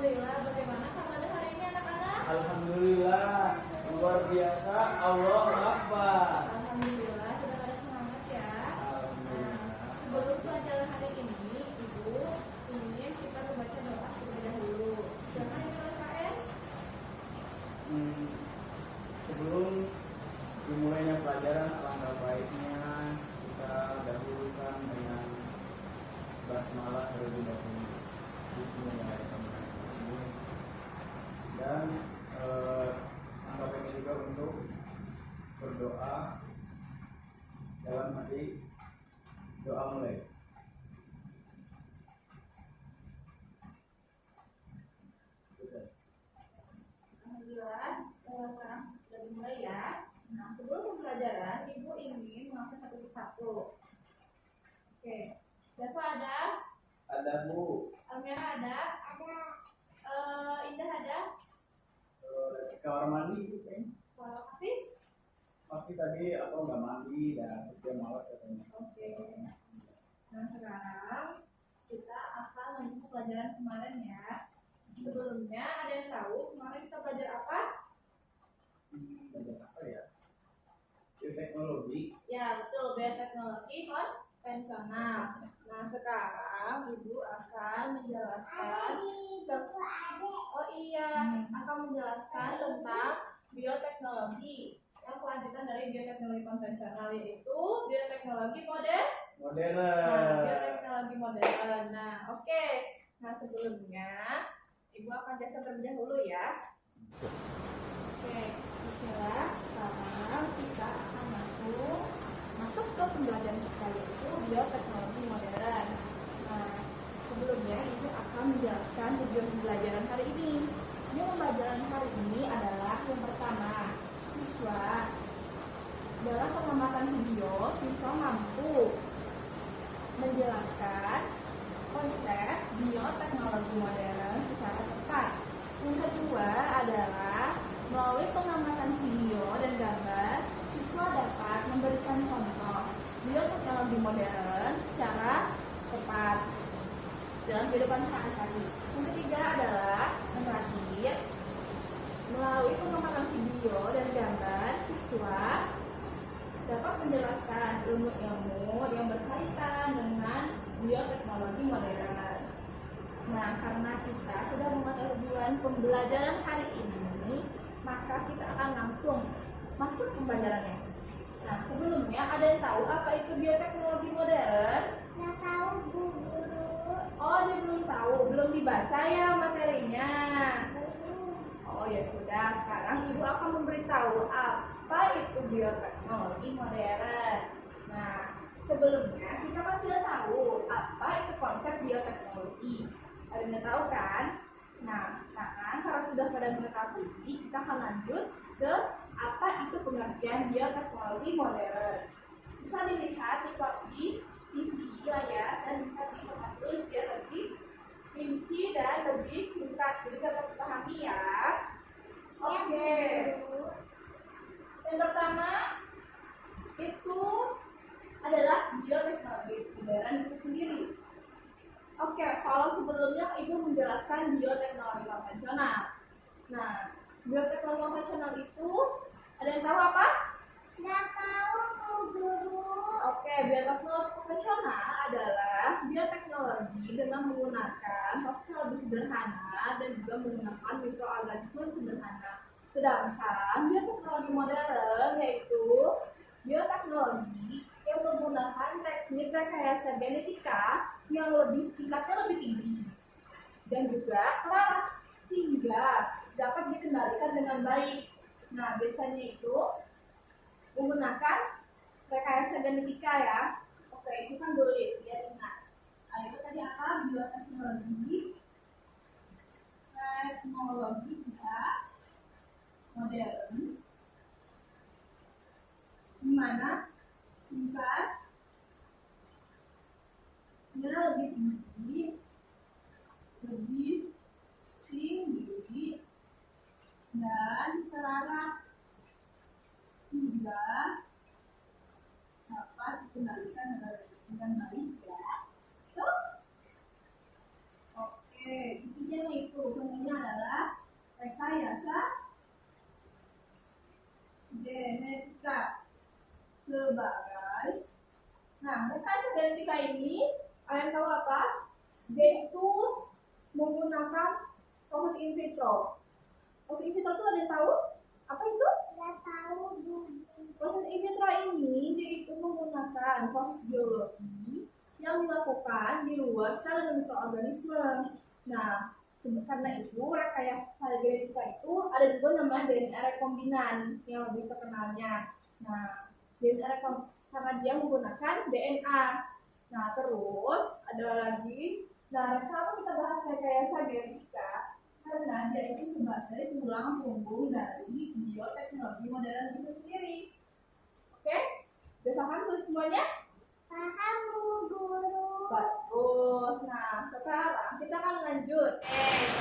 Alhamdulillah, bagaimana kabar hari ini anak-anak? Alhamdulillah, luar biasa. Allahu Akbar. Alhamdulillah, sudah pada semangat ya. Alhamdulillah. Sebelum pelajaran hari ini, Ibu ingin kita membaca doa terlebih dahulu. Jangan Ibu KKN. Sebelum dimulainya pelajaran, alangkah baiknya kita dahulukan dengan basmalah terlebih dahulu. Bismillahirrahmanirrahim. Dan alangkah baiknya juga untuk berdoa dalam hati. Doa mulai. Alhamdulillah, sekarang sudah dimulai ya. Nah, sebelum pembelajaran, Ibu ingin melakukan satu persatu. Oke, siapa ada? Ada Bu. Amira ada? Indah ada? Kamar mandi gitu kan. Kalau Hafiz? Hafiz tadi apa nggak mandi dan terus dia malas katanya. Oke. Nah, sekarang kita akan lanjut pelajaran kemarin ya. Sebelumnya ada yang tahu kemarin kita belajar apa? Belajar apa ya? Bioteknologi. Ya, betul, bioteknologi konvensional. Nah, sekarang Ibu akan menjelaskan Oh iya, akan menjelaskan tentang bioteknologi. Yang kelanjutan dari bioteknologi konvensional yaitu bioteknologi modern. Nah, bioteknologi modern. Nah, oke. Nah, sebelumnya Ibu akan jelasin terlebih dahulu ya. Oke, bismillah. Sekarang kita akan masuk ke pembelajaran kita yaitu bioteknologi modern. Nah, sebelumnya Ibu akan menjelaskan tujuan pembelajaran hari ini. Tujuan pembelajaran hari ini adalah yang pertama, siswa dalam pengamatan video, siswa mampu menjelaskan konsep bioteknologi modern secara tepat. Yang kedua adalah melalui pengamatan video dan gambar, siswa dapat memberikan contoh bioteknologi modern secara tepat dalam kehidupan sehari-hari. Yang ketiga adalah yang terakhir, melalui pengamatan video dan gambar, siswa dapat menjelaskan ilmu-ilmu yang berkaitan dengan bioteknologi modern. Nah, karena kita sudah memasuki tujuan pembelajaran hari ini, maka kita akan langsung masuk ke pembelajarannya. Nah, sebelumnya ada yang tahu apa itu bioteknologi modern? Nggak tahu Bu Guru. Oh, dia belum tahu, belum dibaca ya materinya. Oh ya sudah, sekarang Ibu akan memberitahu apa itu bioteknologi modern. Nah, sebelumnya kita kan sudah tahu apa itu konsep bioteknologi. Ada yang tahu kan? Nah, sekarang kalau sudah pada mengetahui, kita akan lanjut ke apa itu pengertian bioteknologi modern. Bisa dilihat di TV layar dan bisa ditulis biar lebih rinci dan lebih singkat, jadi dapat dipahami ya. Oke. Yang pertama itu adalah bioteknologi modern itu sendiri. Oke, kalau sebelumnya Ibu menjelaskan bioteknologi konvensional. Nah, bioteknologi konvensional itu ada yang tahu apa? Nggak tahu Bu Guru. Oke, bioteknologi konvensional adalah bioteknologi dengan menggunakan proses yang lebih sederhana dan juga menggunakan mikroorganisme sederhana. Sedangkan bioteknologi modern yaitu bioteknologi yang menggunakan teknik rekayasa genetika yang tingkatnya lebih tinggi dan juga keras sehingga dapat dikendalikan dengan baik. Nah, biasanya itu menggunakan rekayasa genetika ya. Oke, itu kan boleh biar ingat. Nah, itu tadi apa? Bioteknologi juga modern, di mana tingkat lebih tinggi dan selaras hingga dapat dikendalikan dengan baik ya. Oke, intinya itu rekayasa genetika sebagai. Nah, rekayasa genetika ini kalian tahu apa? Dia itu menggunakan proses in vitro. Proses in vitro itu ada yang tahu? Apa itu? Nggak tahu, Bu. Proses in vitro ini dia itu menggunakan proses biologi yang dilakukan di luar sel dan mikroorganisme. Nah, karena itu rekayasa genetika itu ada juga namanya DNA rekombinan yang lebih terkenalnya. Nah, DNA karena dia menggunakan DNA. Nah, terus ada lagi. Nah, kenapa kita bahas rekayasa genetika? Karena dia itu sebagai tulang punggung dari bioteknologi modern itu sendiri. Oke? Sudah paham tuh semuanya? Paham, Bu Guru. Bagus. Nah, sekarang kita akan lanjut.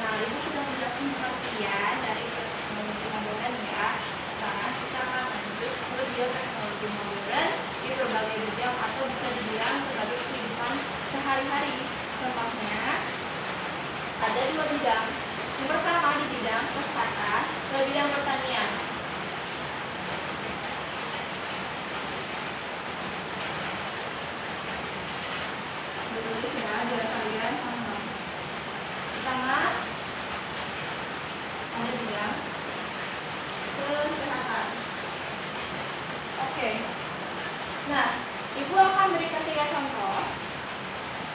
Nah, Ibu sudah menjelaskan pengertian dari bioteknologi modern ya. Sekarang kita akan lanjut ke bioteknologi modern di berbagai bidang atau bisa dibilang sebagai kehidupan sehari-hari. Contohnya, ada 2 bidang. Yang pertama di bidang kesehatan, ke bidang pertanian. Ditulis ya, biar kalian paham. Pertama, ada bidang kesehatan. Oke. Nah, Ibu akan berikan 3 contoh.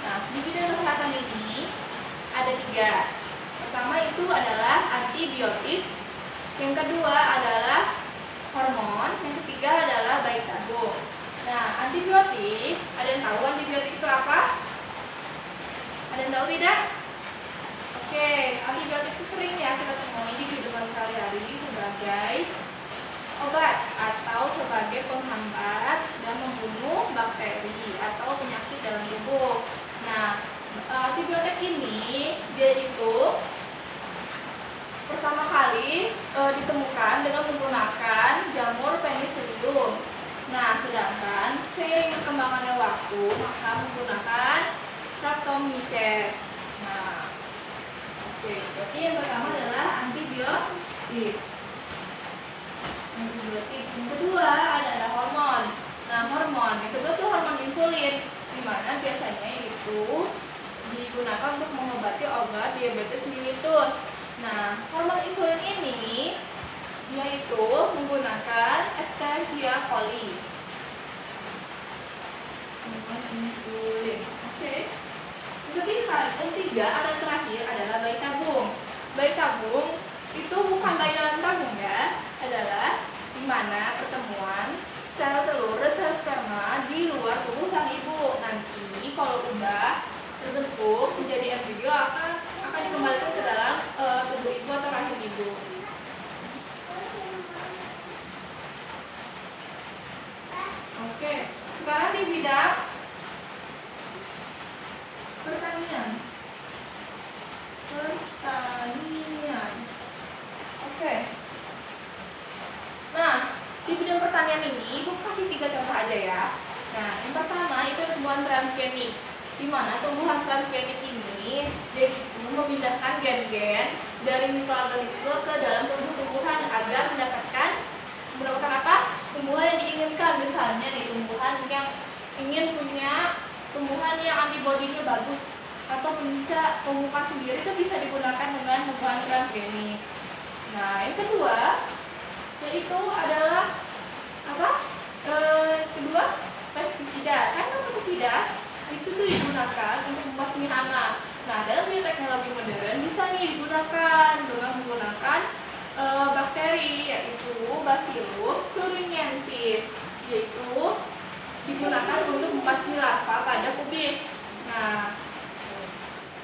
Nah, di bidang kesehatan ini ada 3. Pertama itu adalah antibiotik, yang kedua adalah hormon, yang ketiga adalah bayi tabung. Nah, antibiotik, ada yang tahu antibiotik itu apa? Ada yang tahu tidak? Oke, antibiotik itu sering ya kita temui di kehidupan sehari-hari sebagai obat atau sebagai penghambat dan membunuh bakteri atau penyakit dalam tubuh. Nah, antibiotik ini dia itu pertama kali ditemukan dengan menggunakan jamur penicillium. Nah, sedangkan seiring perkembangannya waktu maka menggunakan Streptomyces. Nah, oke, jadi yang pertama adalah antibiotik. Yang kedua adalah hormon. Nah, hormon yang kedua itu hormon insulin, di mana biasanya itu digunakan untuk mengobati obat diabetes mellitus. Nah, hormon insulin ini dia itu menggunakan Escherichia coli. Hormon insulin. Oke. Yang ketiga atau terakhir adalah bayi tabung. Bayi tabung itu bukan bayi dalam tabung ya, adalah di mana pertemuan sel telur dan sel sperma di luar tubuh sang ibu. Nanti kalau udah terbentuk menjadi embrio akan dikembalikan ke dalam tubuh ibu atau rahim ibu. Oke, sekarang di bidang pertanian. Oke. Nah, di bidang pertanian ini Ibu kasih 3 contoh aja ya. Nah, yang pertama itu tumbuhan transgenik, di mana tumbuhan transgenik ini dia itu memindahkan gen-gen dari mikroorganisme ke dalam tumbuh-tumbuhan agar mendapatkan apa? Tumbuhan yang diinginkan. Misalnya nih, tumbuhan yang ingin punya tumbuhan yang antibodinya bagus atau bisa tumbuhan sendiri, itu bisa digunakan dengan tumbuhan transgenik. Nah, yang kedua yaitu adalah apa? Kedua, pestisida. Kan pestisida itu tuh digunakan untuk membasmi hama. Nah, dalam bioteknologi modern bisa nih digunakan dengan menggunakan bakteri, yaitu Bacillus thuringiensis, yaitu digunakan untuk membasmi larva pada kubis. Nah,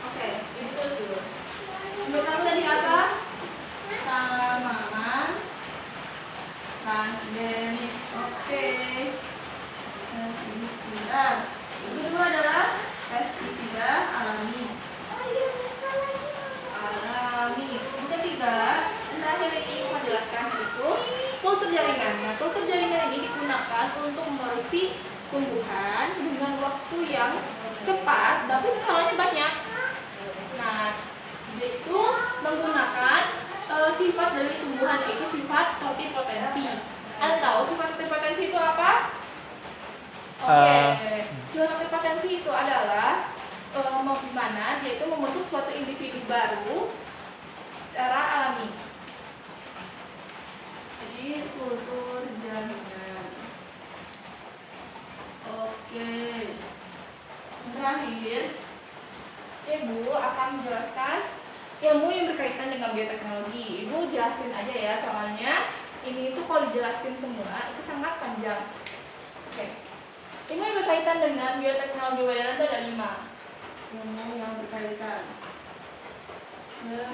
oke, itu dulu. Yang pertama tadi apa? Tanaman transgenik. Oke. Pestisida. Yang kedua adalah pestisida alami. Yang ketiga, yang terakhir ini mau jelaskan itu kultur jaringan. Nah, kultur jaringan ini digunakan untuk memproduksi tumbuhan dengan waktu yang cepat, tapi skalanya banyak. Nah, yaitu menggunakan sifat dari tumbuhan, yaitu sifat totipotensi. Anda tahu sifat totipotensi itu apa? Oke, sifat totipotensi itu adalah gimana dia itu membentuk suatu individu baru secara alami. Jadi kultur jaringan. Oke. Terakhir, Ibu akan menjelaskan ilmu yang berkaitan dengan bioteknologi. Ibu jelasin aja ya, soalnya ini tuh kalau dijelaskan semua itu sangat panjang. Oke. Ilmu yang berkaitan dengan bioteknologi modern itu ada 5. Ilmu yang berkaitan. Yang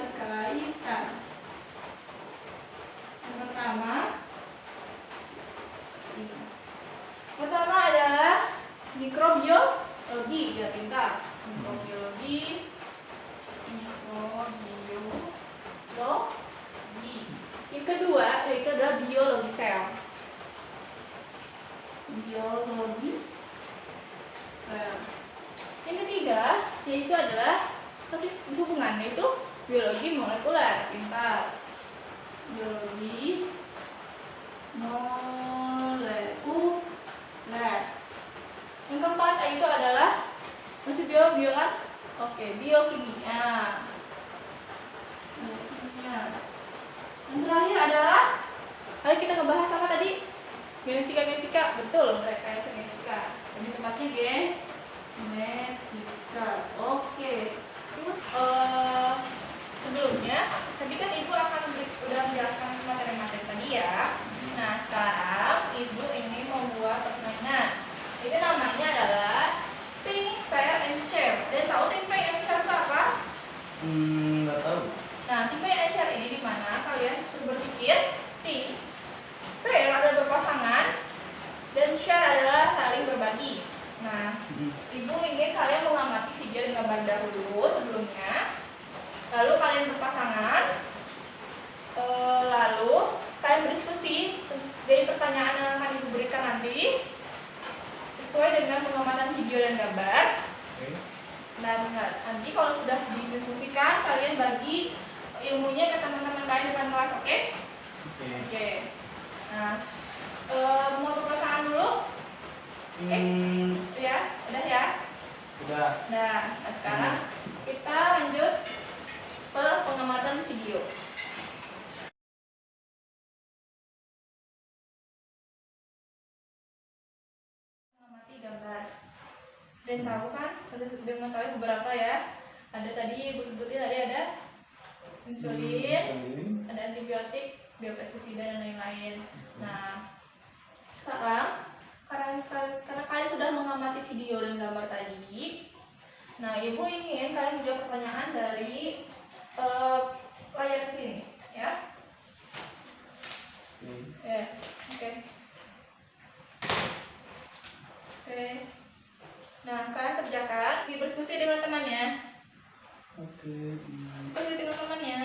pertama adalah mikrobiologi, biar pintar. Mikrobiologi. Yang kedua yaitu adalah biologi sel. Biologi sel. Yang ketiga yaitu adalah hubungannya itu biologi molekuler, pintar. Biologi molekuler. Yang keempat yaitu adalah masih biokimia. Yang terakhir adalah kita ngebahas apa tadi? Genetika. Betul, mereka genetika. Lebih tepatnya genetika. Oke. Sebelumnya, tadi kan Ibu udah menjelaskan materi-materi tadi ya. Nah, sekarang Ibu ini membuat permainan. Itu namanya adalah Think, Pair, and Share. Dan tahu Think, Pair, and Share itu apa? Nggak tahu. Nah, Think, Pair, and Share ini dimana kalian bisa berpikir Think, Pair adalah berpasangan, dan Share adalah saling berbagi. Nah, Ibu ingin kalian mengamati video dan gambar dahulu sebelumnya. Lalu kalian berpasangan, lalu kalian berdiskusi dari pertanyaan yang akan Ibu berikan nanti sesuai dengan pengamatan video dan gambar. Dan nanti kalau sudah didiskusikan, kalian bagi ilmunya ke teman-teman kalian depan kelas, oke? Oke. Nah, mau berpasangan dulu? Ya, udah ya? Sudah. Nah, sekarang kita lanjut ke pengamatan video. Mengamati gambar. Dan tahu kan, sudah mengetahui beberapa ya. Ada tadi Ibu sebutin, tadi ada insulin, ada antibiotik, biopestisida dan lain-lain. Nah, sekarang karena kalian sudah mengamati video dan gambar tadi, nah Ibu ingin kalian menjawab pertanyaan dari layar sini, ya. Oke. Nah, kalian kerjakan, berdiskusi dengan temannya. Berdiskusi dengan temannya.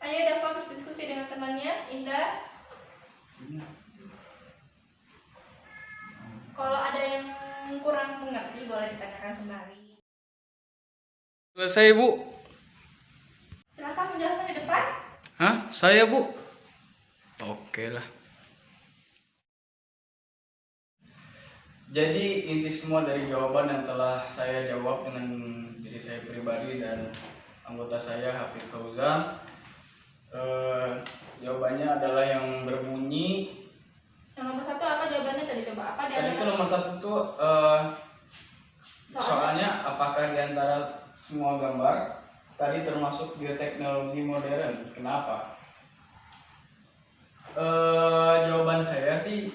Ayo Dava berdiskusi dengan temannya. Indah. Kalau ada yang kurang mengerti boleh ditanyakan kembali. Selesai, Bu. Silakan menjelaskan di depan. Hah? Saya, Bu? Oke lah. Jadi inti semua dari jawaban yang telah saya jawab dengan diri saya pribadi dan anggota saya Hafid Fauzan, jawabannya adalah yang berbunyi. Yang nomor 1 apa jawabannya tadi, coba apa dia? Tadi itu nomor 1 tuh soalnya apakah di antara semua gambar tadi termasuk bioteknologi modern? Kenapa? Jawaban saya sih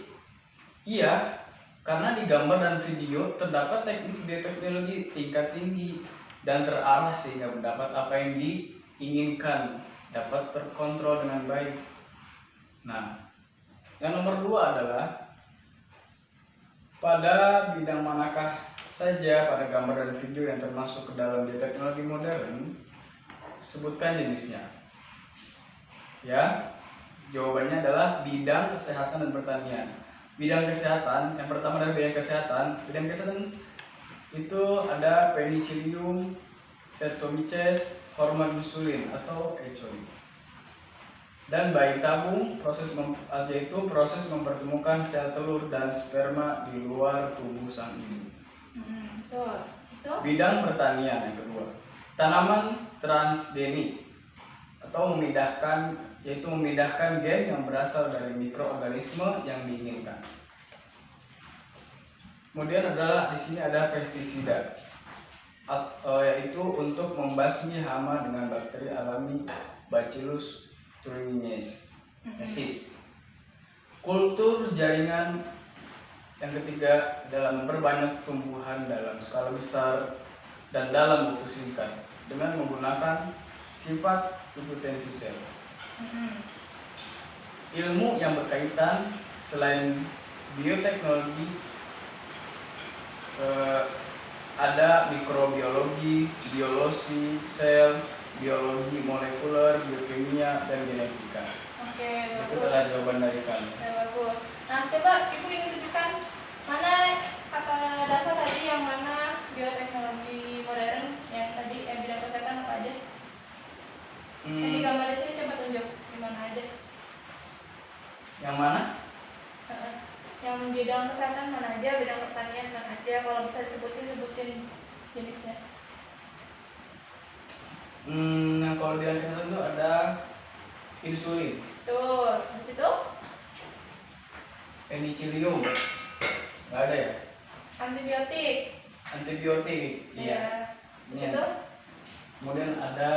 iya, karena di gambar dan video terdapat teknik bioteknologi tingkat tinggi dan terarah sehingga mendapat apa yang diinginkan, dapat terkontrol dengan baik. Nah, yang nomor 2 adalah pada bidang manakah saja pada gambar dan video yang termasuk ke dalam bioteknologi modern, sebutkan jenisnya. Ya, jawabannya adalah bidang kesehatan dan pertanian. Bidang kesehatan, yang pertama adalah bidang kesehatan. Bidang kesehatan itu ada Penicillium, Streptomyces, hormon insulin atau HOI. Dan bayi tabung yaitu proses mempertemukan sel telur dan sperma di luar tubuh sang ibu. Betul. So, Bidang pertanian yang kedua, tanaman transgenik atau memindahkan gen yang berasal dari mikroorganisme yang diinginkan. Kemudian di sini ada pestisida, yaitu untuk membasmi hama dengan bakteri alami Bacillus thuringiensis. Kultur jaringan yang ketiga dalam memperbanyak tumbuhan dalam skala besar dan dalam waktu singkat dengan menggunakan sifat hipotensi sel. Ilmu yang berkaitan selain bioteknologi ada mikrobiologi, biologi sel, biologi molekuler, biokimia, dan genetika. Oke, Itu bagus. adalah jawaban dari kami. Ya, bagus. Nah, coba Ibu ingin tunjukkan mana kata Dafa tadi yang mana bioteknologi modern yang tadi bidang kesehatan apa aja? Yang digambar di sini coba tunjuk di mana aja. Yang mana? Yang bidang kesehatan mana aja, bidang pertanian mana aja, kalau bisa sebutin jenisnya. Nah kalau di kesehatan itu ada insulin, Tuh, di situ penicillium, nggak ada ya? antibiotik. Antibiotik, iya. Di Ini situ kemudian ada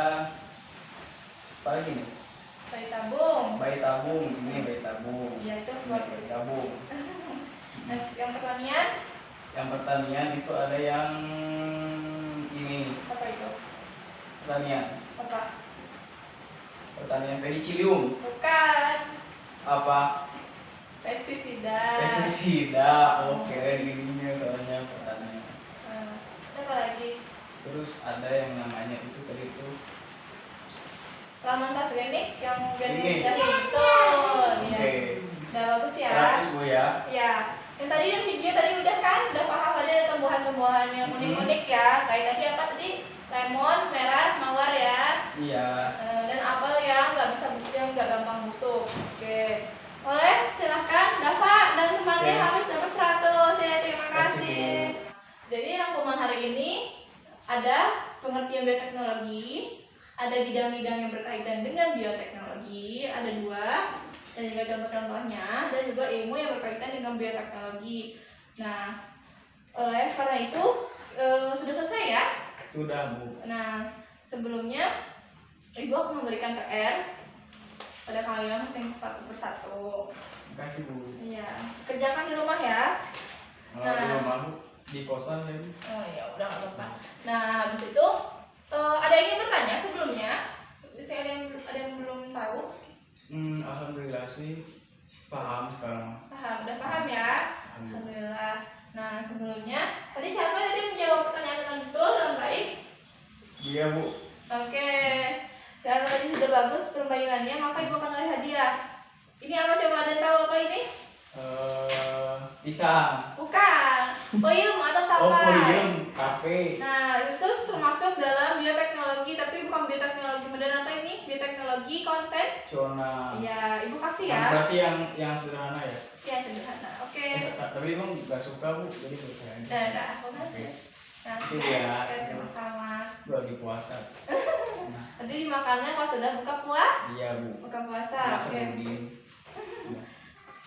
apa lagi nih? bayi tabung. Bayi tabung, ini bayi tabung. Iya, itu Ini buat bayi tabung. Nah, yang pertanian Yang pertanian itu ada yang ini apa itu? Apa? Apa? Pertanian penicillium. Bukan. Apa? Pestisida. Pestisida. Oke, gininya soalnya pertanian. Apa lagi? Terus ada yang namanya itu tadi tuh. Laman transgenik yang Ini. genik dari betul. Ya. Oke. Udah bagus ya. 100 Bu ya. Ya. Yang tadi yang video tadi udah kan, udah paham ada tumbuhan-tumbuhan yang unik-unik ya. Kayak tadi apa tadi? Lemon, merah, mawar ya. Iya. Dan apel yang nggak gampang busuk. Oke. Boleh, silahkan Dafa dan temannya Oke. harus dapat 100 ya. Terima Terima kasih, kasih. Jadi rangkuman hari ini ada pengertian bioteknologi, ada bidang-bidang yang berkaitan dengan bioteknologi, ada 2, dan juga contoh-contohnya, dan juga ilmu yang berkaitan dengan bioteknologi. Nah, oleh karena itu sudah selesai ya. Sudah Bu. Nah, sebelumnya Ibu akan memberikan PR pada kalian masing satu persatu. Terima kasih Bu. Iya, kerjakan di rumah ya. Malah di rumah Bu, di kosan ya Bu. Oh ya udah nggak apa-apa. Nah, habis itu ada yang ingin bertanya sebelumnya? Bisa ada yang belum tahu? Alhamdulillah sih paham sekarang. Paham, udah paham ya? Alhamdulillah. Alhamdulillah. Nah, sebelumnya tadi siapa tadi menjawab pertanyaan dengan betul dan baik? Iya Bu. Oke. Karena tadi sudah bagus permainannya, maka Ibu akan ngasih hadiah. Ini apa coba ada yang tahu apa ini? Pisang. Bukan. Peyem atau Oh, tapai. podium, kafe. Nah, itu termasuk dalam bioteknologi, tapi bukan bioteknologi modern apa ini? Bioteknologi konvensional. Zona. Ya, Ibu kasih Yang ya. berarti yang sederhana ya. Ya, sederhana. Oke. Tapi emang nggak suka Bu, jadi selesai aja. Nah, aku Oke. kasih. Nah, Itu ya. sama. Gue lagi puasa. Nah, Tadi dimakannya pas sudah buka puasa. iya Bu. Buka puasa. Masa Oke. Budin.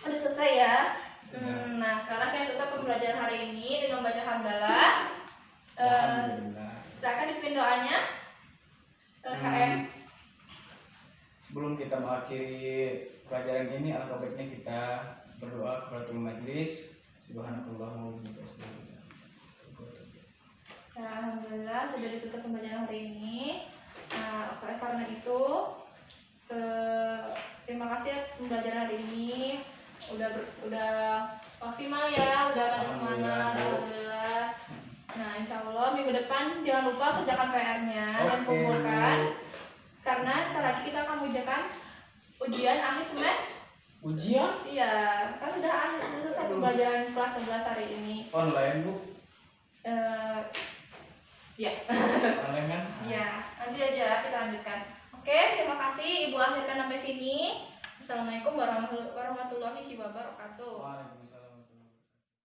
Udah selesai ya. Ya. Nah, sekarang kita tutup pembelajaran hari ini dengan baca hamdalah. Alhamdulillah. Silakan dipimpin doanya. KM. Sebelum kita mengakhiri pelajaran ini, alangkah baiknya kita berdoa kepada Tuhan Majelis. Subhanakallahumma wa bihamdika. Ya, alhamdulillah sudah ditutup pembelajaran hari ini. Nah, oleh karena itu terima kasih atas pembelajaran hari ini. Udah maksimal ya, udah pada semangat. Alhamdulillah. Nah, insya Allah minggu depan jangan lupa kerjakan PR-nya dan Oke. kumpulkan. Karena ntar lagi kita akan mengerjakan ujian akhir semester. Ujian Iya, kan udah selesai pembelajaran kelas 11 hari ini. online Bu. Ya. Kalian kan? Ya, nanti aja kita lanjutkan. Oke, terima kasih. Ibu akhirkan sampai sini. Assalamualaikum warahmatullahi wabarakatuh. Waalaikumsalam.